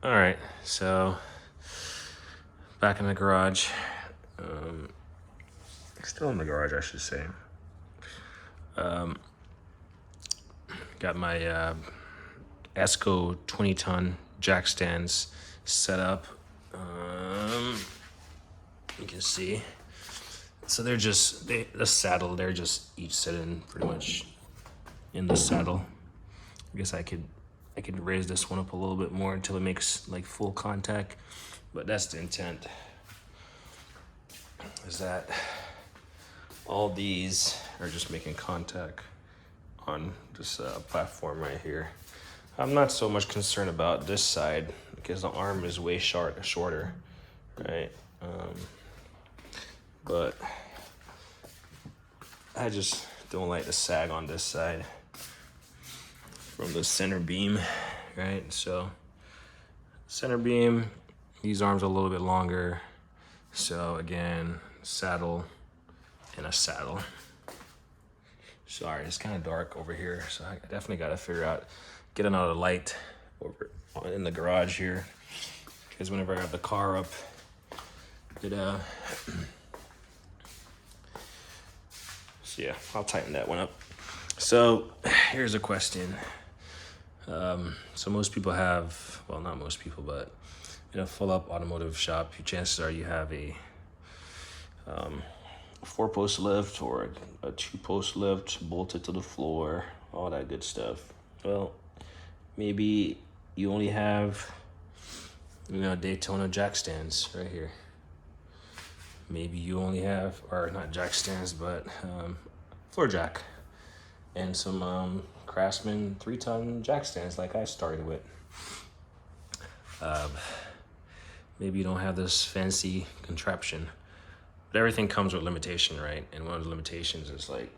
All right, so back in the garage. Um, Still in the garage, I should say. Got my ESCO 20-ton jack stands set up. You can see. So they're just the saddle. They're just each sitting pretty much in the saddle. I guess I could raise this one up a little bit more until it makes like full contact, but that's the intent. Is that all these are just making contact on this platform right here. I'm not so much concerned about this side because the arm is way shorter, right? But I just don't like the sag on this side from the center beam, right? So center beam, these arms are a little bit longer. So again, saddle and a saddle. Sorry, it's kind of dark over here, so I definitely got to figure out getting out of the light over in the garage here, because whenever I have the car up, it so yeah, I'll tighten that one up. So here's a question. So most people have, well, not most people, but in a full-up automotive shop, chances are you have a 4-post lift or a 2-post lift bolted to the floor, all that good stuff. Well, maybe you only have, Daytona jack stands right here. Maybe you only have, or not jack stands, but floor jack and some Craftsman 3-ton jack stands like I started with. Maybe you don't have this fancy contraption, but everything comes with limitation, right? And one of the limitations is like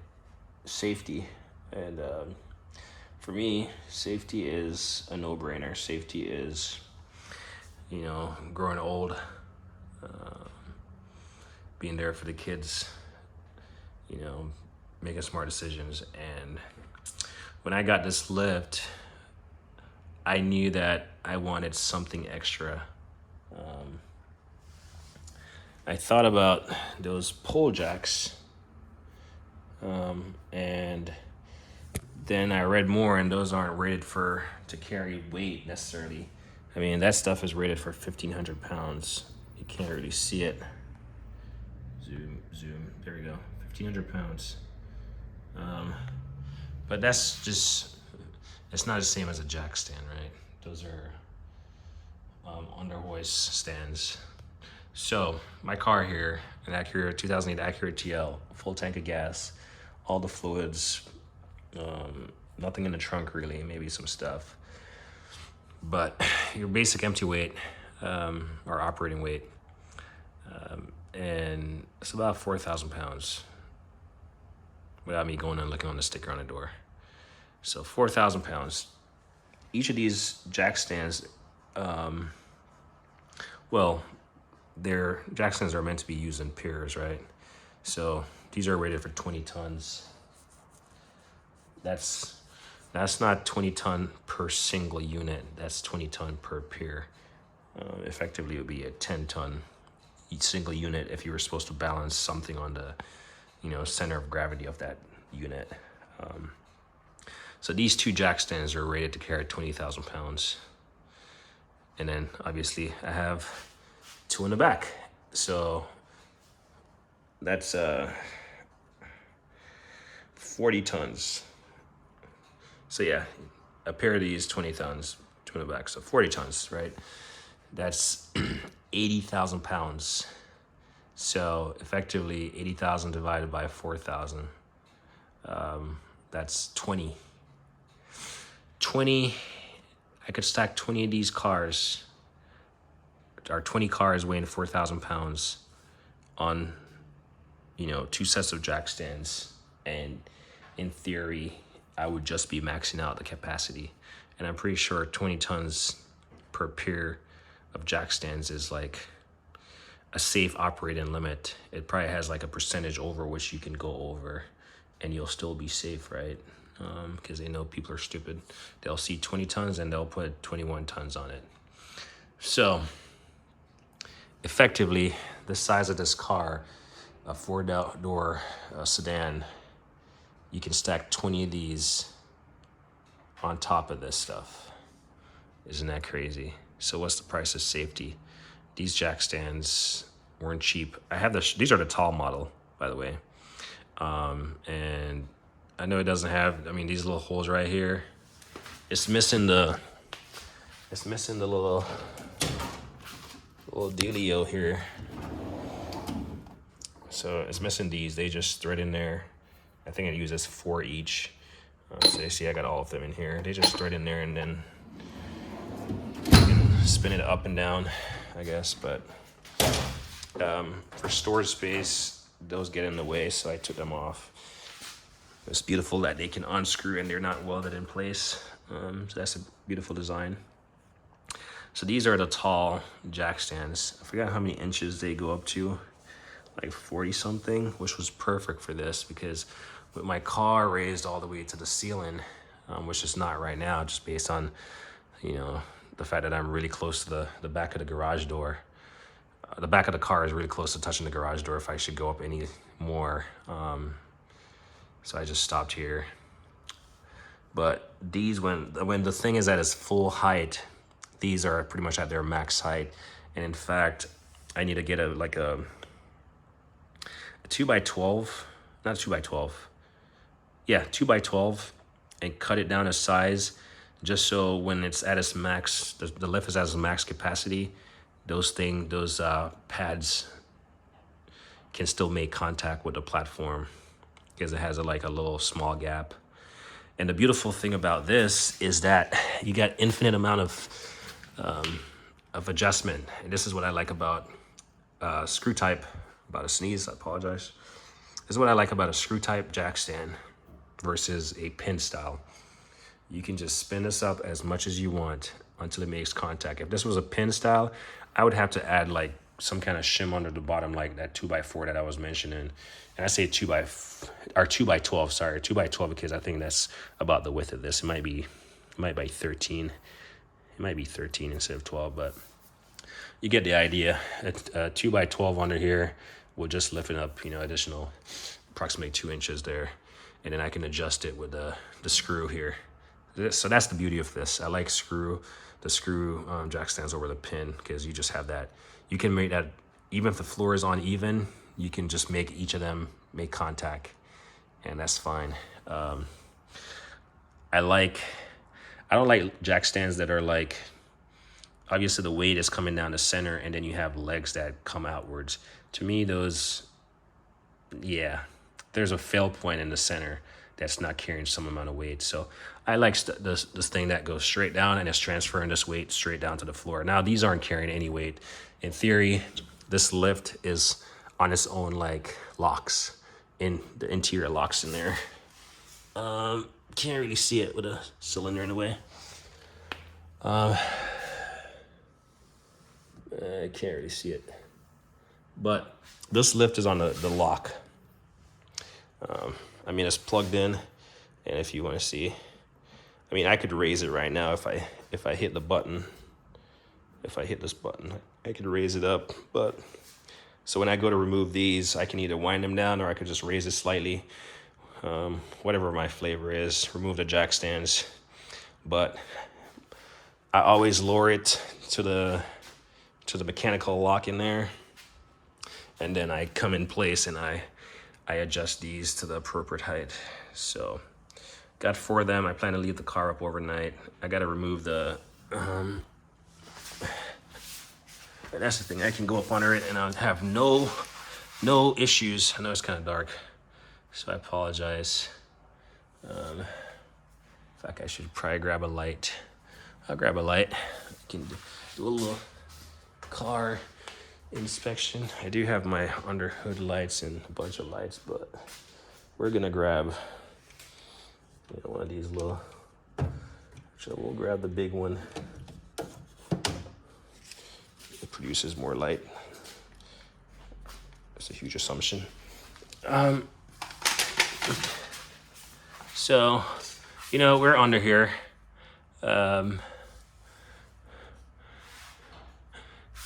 safety. And for me, safety is a no-brainer. Safety is, growing old, being there for the kids, making smart decisions. And when I got this lift, I knew that I wanted something extra. I thought about those pole jacks, and then I read more, and those aren't rated to carry weight necessarily. I mean, that stuff is rated for 1,500 pounds. You can't really see it. Zoom. There we go. 1,500 pounds. But that's just, it's not the same as a jack stand, right? Those are under hoist stands. So my car here, an Acura 2008 Acura TL, full tank of gas, all the fluids, nothing in the trunk really, maybe some stuff. But your basic empty weight or operating weight, and it's about 4,000 pounds without me going and looking on the sticker on the door. So 4,000 pounds. Each of these jack stands, their jack stands are meant to be used in pairs, right? So these are rated for 20 tons. That's not 20 ton per single unit. That's 20 ton per pair. Effectively, it would be a 10 ton each single unit if you were supposed to balance something on the, center of gravity of that unit. So these 2 jack stands are rated to carry 20,000 pounds. And then obviously I have 2 in the back. So that's 40 tons. So yeah, a pair of these 20 tons, 2 in the back, so 40 tons, right? That's 80,000 pounds. So effectively 80,000 divided by 4,000, that's 20. I could stack 20 of these cars, or 20 cars weighing 4,000 pounds on, 2 sets of jack stands. And in theory, I would just be maxing out the capacity. And I'm pretty sure 20 tons per pair of jack stands is like a safe operating limit. It probably has like a percentage over which you can go over and you'll still be safe, right? Because they know people are stupid. They'll see 20 tons and they'll put 21 tons on it. So effectively, the size of this car, a four-door sedan, you can stack 20 of these on top of this stuff. Isn't that crazy? So what's the price of safety? These jack stands weren't cheap. I have these are the tall model, by the way. And I know it doesn't have, I mean, these little holes right here. It's missing the little dealio here. So it's missing these. They just thread in there. I think I use this 4 each. So you see I got all of them in here. They just thread in there and then you can spin it up and down, I guess. But for storage space, those get in the way, so I took them off. It's beautiful that they can unscrew and they're not welded in place. So that's a beautiful design. So these are the tall jack stands. I forgot how many inches they go up to, like 40 something, which was perfect for this because with my car raised all the way to the ceiling, which is not right now, just based on, you know, the fact that I'm really close to the back of the garage door. The back of the car is really close to touching the garage door if I should go up any more. So I just stopped here. But these, when the thing is at its full height, these are pretty much at their max height. And in fact, I need to get a 2x12, not a 2x12. Yeah, 2x12, and cut it down to size, just so when it's at its max, the lift is at its max capacity, those pads can still make contact with the platform because it has a little small gap. And the beautiful thing about this is that you got infinite amount of adjustment. And this is what I like about screw type. About a sneeze, I apologize. This is what I like about a screw type jack stand versus a pin style. You can just spin this up as much as you want until it makes contact. If this was a pin style, I would have to add like some kind of shim under the bottom, like that 2x4 that I was mentioning. And I say 2x12, sorry, 2x12 because I think that's about the width of this. It might be 13. It might be 13 instead of 12, but you get the idea. A 2x12 under here will just lift it up, additional approximately 2 inches there. And then I can adjust it with the screw here. So that's the beauty of this. I like the screw jack stands over the pin because you just have that. You can make that, even if the floor is uneven, you can just make each of them make contact, and that's fine. I don't like jack stands that are like, obviously the weight is coming down the center and then you have legs that come outwards. To me, those, yeah, there's a fail point in the center that's not carrying some amount of weight. So I like this thing that goes straight down and is transferring this weight straight down to the floor. Now these aren't carrying any weight. In theory, this lift is on its own like locks, in the interior locks in there. Can't really see it with a cylinder in the way. I can't really see it, but this lift is on the lock. I mean, it's plugged in, and if you want to see, I mean, I could raise it right now if I hit the button. If I hit this button, I could raise it up. But so when I go to remove these, I can either wind them down or I could just raise it slightly. Whatever my flavor is, remove the jack stands. But I always lower it to the mechanical lock in there, and then I come in place and I adjust these to the appropriate height. So got 4 of them. I plan to leave the car up overnight. I got to remove the that's the thing, I can go up under it and I'll have no issues. I know it's kind of dark, so I apologize. In fact, I should probably grab a light. I'll grab a light. I can do a little car inspection. I do have my under hood lights and a bunch of lights, but we're gonna grab one of these little, actually we'll grab the big one. It produces more light. That's a huge assumption. So, we're under here.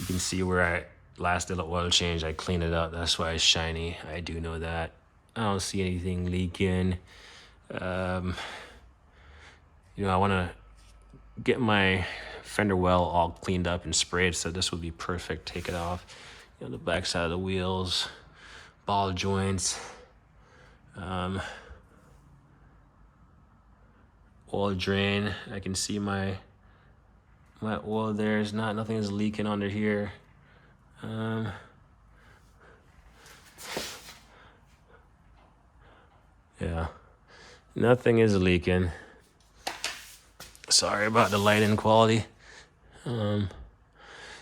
can see where I last did an oil change, I cleaned it up. That's why it's shiny. I do know that. I don't see anything leaking. I want to get my fender well all cleaned up and sprayed, so this would be perfect. Take it off. The back side of the wheels, ball joints, oil drain. I can see my oil there. Nothing is leaking under here. Yeah, nothing is leaking. Sorry about the lighting quality.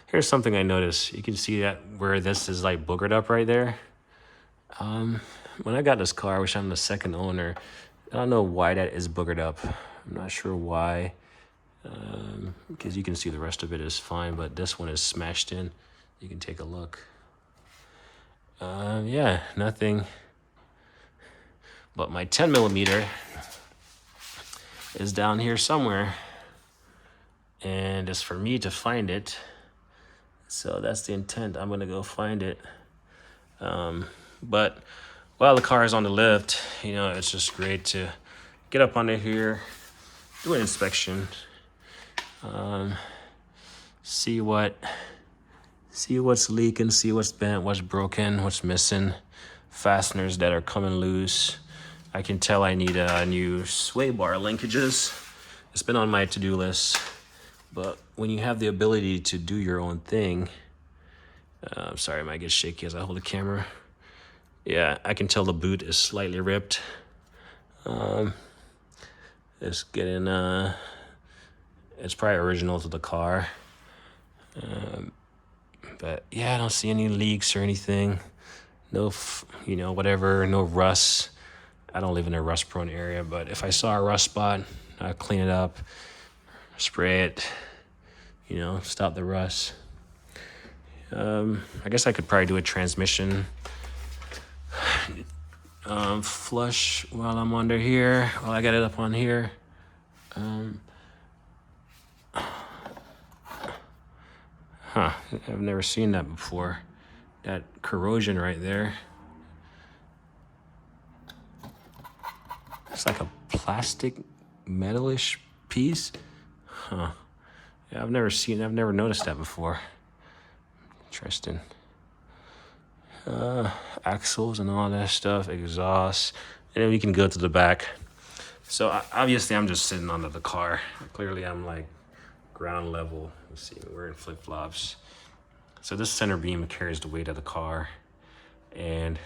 Here's something I noticed. You can see that where this is like boogered up right there. When I got this car, which I'm the second owner, I don't know why that is boogered up. I'm not sure why. Because you can see the rest of it is fine, but this one is smashed in. You can take a look. Yeah, nothing. But my 10 millimeter is down here somewhere, and it's for me to find it. So that's the intent. I'm gonna go find it. But while the car is on the lift, it's just great to get up under here, do an inspection, see what's leaking, see what's bent, what's broken, what's missing, fasteners that are coming loose. I can tell I need new sway bar linkages. It's been on my to-do list, but when you have the ability to do your own thing, sorry, I might get shaky as I hold the camera. Yeah, I can tell the boot is slightly ripped. It's getting, it's probably original to the car. But yeah, I don't see any leaks or anything. No, whatever, no rust. I don't live in a rust-prone area, but if I saw a rust spot, I'd clean it up, spray it, stop the rust. I guess I could probably do a transmission flush while I'm under here, while I got it up on here. I've never seen that before. That corrosion right there. It's like a plastic metalish piece. Yeah, I've never noticed that before. Interesting. Axles and all that stuff, exhaust, and then we can go to the back. So obviously I'm just sitting under the car. Clearly I'm like ground level. Let's see, we're in flip-flops. So this center beam carries the weight of the car. And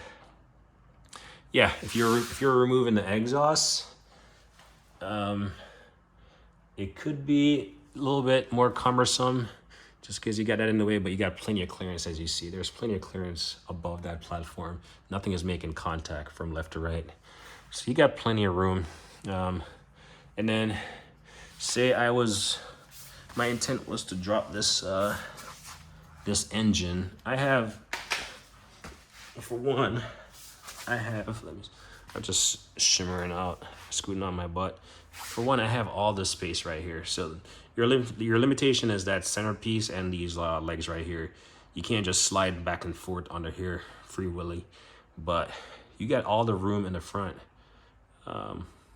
yeah, if you're removing the exhaust, it could be a little bit more cumbersome just because you got that in the way, but you got plenty of clearance. As you see, there's plenty of clearance above that platform. Nothing is making contact from left to right. So you got plenty of room. And then say my intent was to drop this, this engine. I'm just shimmering out, scooting on my butt. For one, I have all this space right here. So your limitation is that centerpiece and these legs right here. You can't just slide back and forth under here free willy, but you got all the room in the front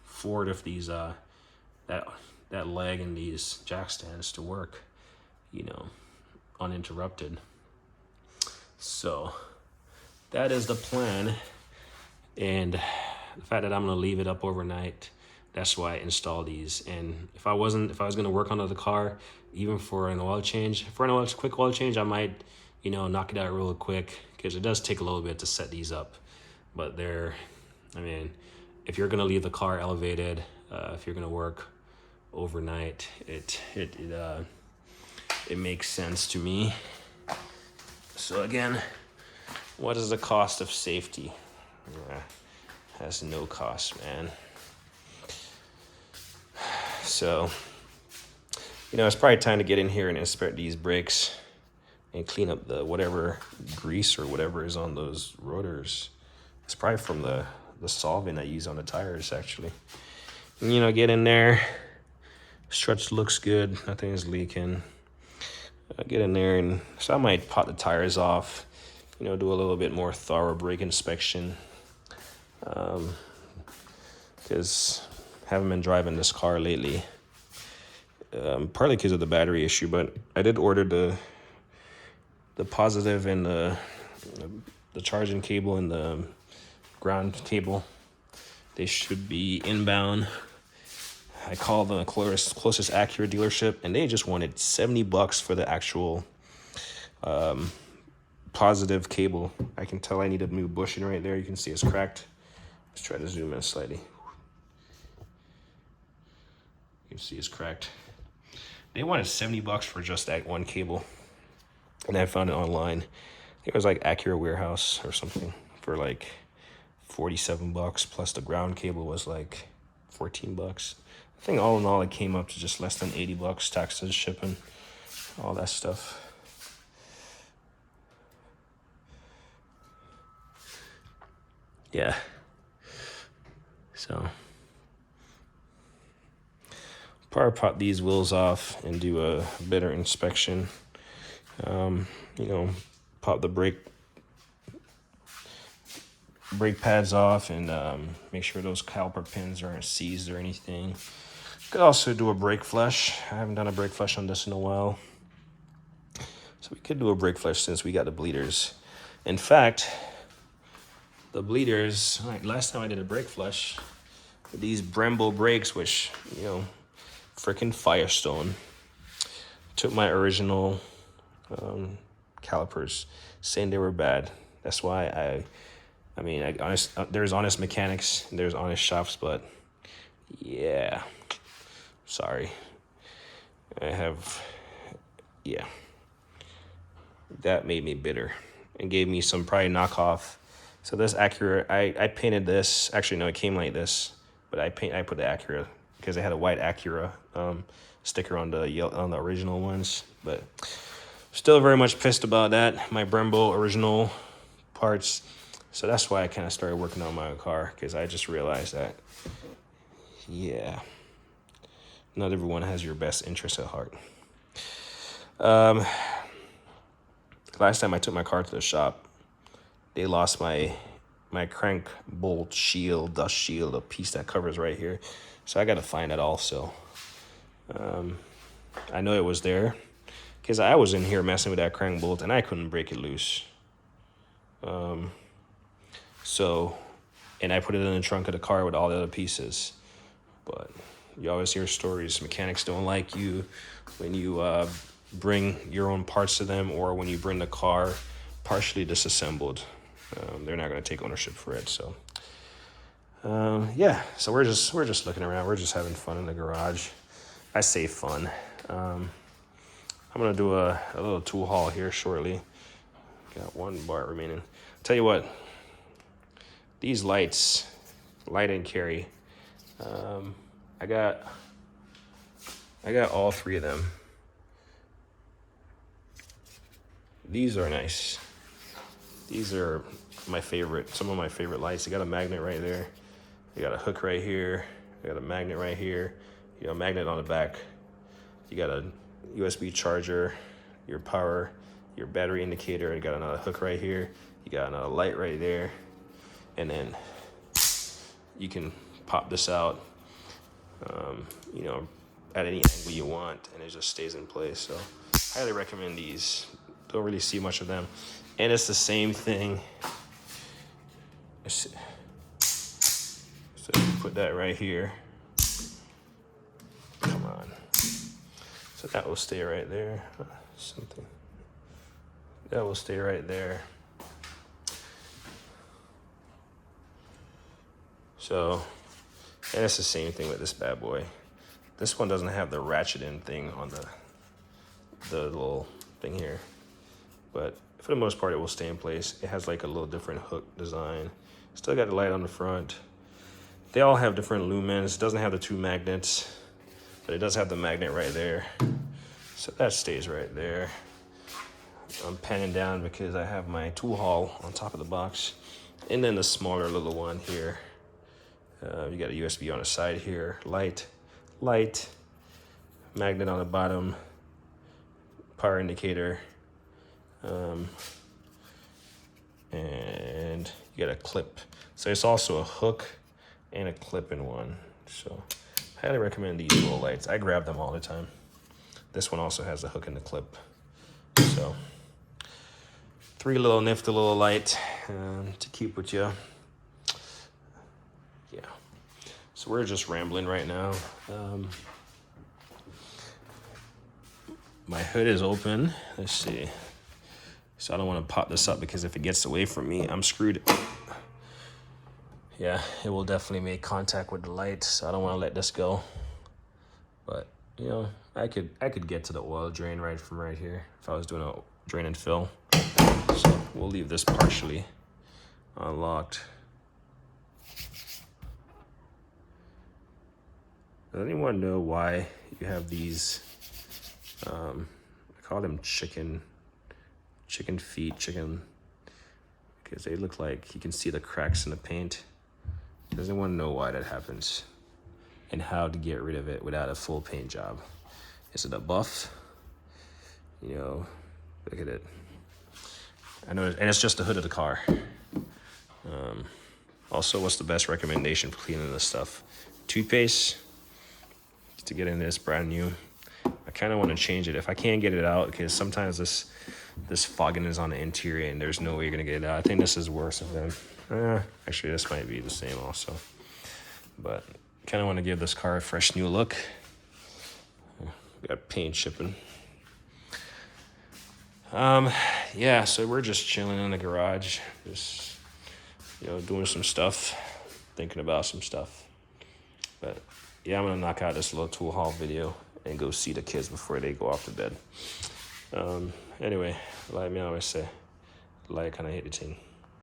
for if these that leg and these jack stands to work, uninterrupted. So that is the plan, and the fact that I'm gonna leave it up overnight, that's why I installed these. And if I was gonna work on the car, even for an oil change, quick oil change, I might, knock it out real quick, because it does take a little bit to set these up. But if you're gonna leave the car elevated, if you're gonna work overnight, it makes sense to me. So again, what is the cost of safety? Has no cost, man. So, it's probably time to get in here and inspect these brakes and clean up the whatever grease or whatever is on those rotors. It's probably from the solvent I use on the tires, actually. And, get in there. Struts looks good. Nothing is leaking. I get in there, and so I might pop the tires off, you know, do a little bit more thorough brake inspection. Because I haven't been driving this car lately, partly because of the battery issue, but I did order the positive and the charging cable and the ground cable. They should be inbound. I called the closest Acura dealership, and they just wanted $70 for the actual positive cable. I can tell I need a new bushing right there. You can see it's cracked. Let's try to zoom in slightly. You can see it's cracked. They wanted $70 for just that one cable, and I found it online. I think it was like Acura Warehouse or something for like $47, plus the ground cable was like $14. I think all in all, it came up to just less than $80, taxes, shipping, all that stuff. Yeah. So probably pop these wheels off and do a better inspection. You know, pop the brake pads off and make sure those caliper pins aren't seized or anything. Could also do a brake flush. I haven't done a brake flush on this in a while, so we could do a brake flush since we got the bleeders. In fact, the bleeders, like last time I did a brake flush with these Brembo brakes, which, you know, freaking Firestone, took my original calipers, saying they were bad. That's why there's honest mechanics, there's honest shops, but yeah, sorry. That made me bitter and gave me some probably knockoff. So this Acura, I painted this. Actually, no, it came like this, but I put the Acura because it had a white Acura sticker on the original ones. But still very much pissed about that. My Brembo original parts. So that's why I kind of started working on my car, because I just realized that, yeah, not everyone has your best interest at heart. Last time I took my car to the shop, they lost my crank bolt shield, dust shield, a piece that covers right here. So I got to find it also. I know it was there because I was in here messing with that crank bolt and I couldn't break it loose. And I put it in the trunk of the car with all the other pieces. But you always hear stories. Mechanics don't like you when you bring your own parts to them, or when you bring the car partially disassembled. They're not going to take ownership for it. So, so we're just looking around. We're just having fun in the garage. I say fun. I'm going to do a little tool haul here shortly. Got one bar remaining. Tell you what, these lights, light and carry, I got all three of them. These are nice. These are my favorite, some of my favorite lights. They got a magnet right there. They got a hook right here. They got a magnet right here. You know, magnet on the back. You got a USB charger, your power, your battery indicator. You got another hook right here. You got another light right there. And then you can pop this out, at any angle you want, and it just stays in place. So highly recommend these. Don't really see much of them. And it's the same thing. So you put that right here. Come on. So that will stay right there. Something. That will stay right there. So, and it's the same thing with this bad boy. This one doesn't have the ratcheting thing on the little thing here. But for the most part, it will stay in place. It has like a little different hook design. Still got the light on the front. They all have different lumens. It doesn't have the two magnets, but it does have the magnet right there. So that stays right there. I'm panning down because I have my tool haul on top of the box. And then the smaller little one here. You got a USB on the side here. Light, magnet on the bottom, power indicator. And you get a clip. So it's also a hook and a clip in one. So highly recommend these little lights. I grab them all the time. This one also has a hook and a clip. So 3 little nifty little light to keep with you. Yeah. So we're just rambling right now. My hood is open. Let's see. So I don't want to pop this up because if it gets away from me, I'm screwed. Yeah, it will definitely make contact with the light, so I don't want to let this go. But, you know, I could get to the oil drain right from right here if I was doing a drain and fill. So we'll leave this partially unlocked. Does anyone know why you have these, I call them chicken feet, because they look like you can see the cracks in the paint. Does anyone know why that happens and how to get rid of it without a full paint job? Is it a buff? You know, look at it. I know, and it's just the hood of the car. Also, what's the best recommendation for cleaning this stuff? Toothpaste to get in this brand new. I kind of want to change it if I can't get it out, because sometimes this fogging is on the interior and there's no way you're gonna get it out. I think this is worse of them. Actually, this might be the same also, but kind of want to give this car a fresh new look. We got paint shipping. Yeah, so we're just chilling in the garage, just, you know, doing some stuff, thinking about some stuff. But yeah, I'm gonna knock out this little tool haul video and go see the kids before they go off to bed. Anyway, like me always say, like, kind of hate the thing.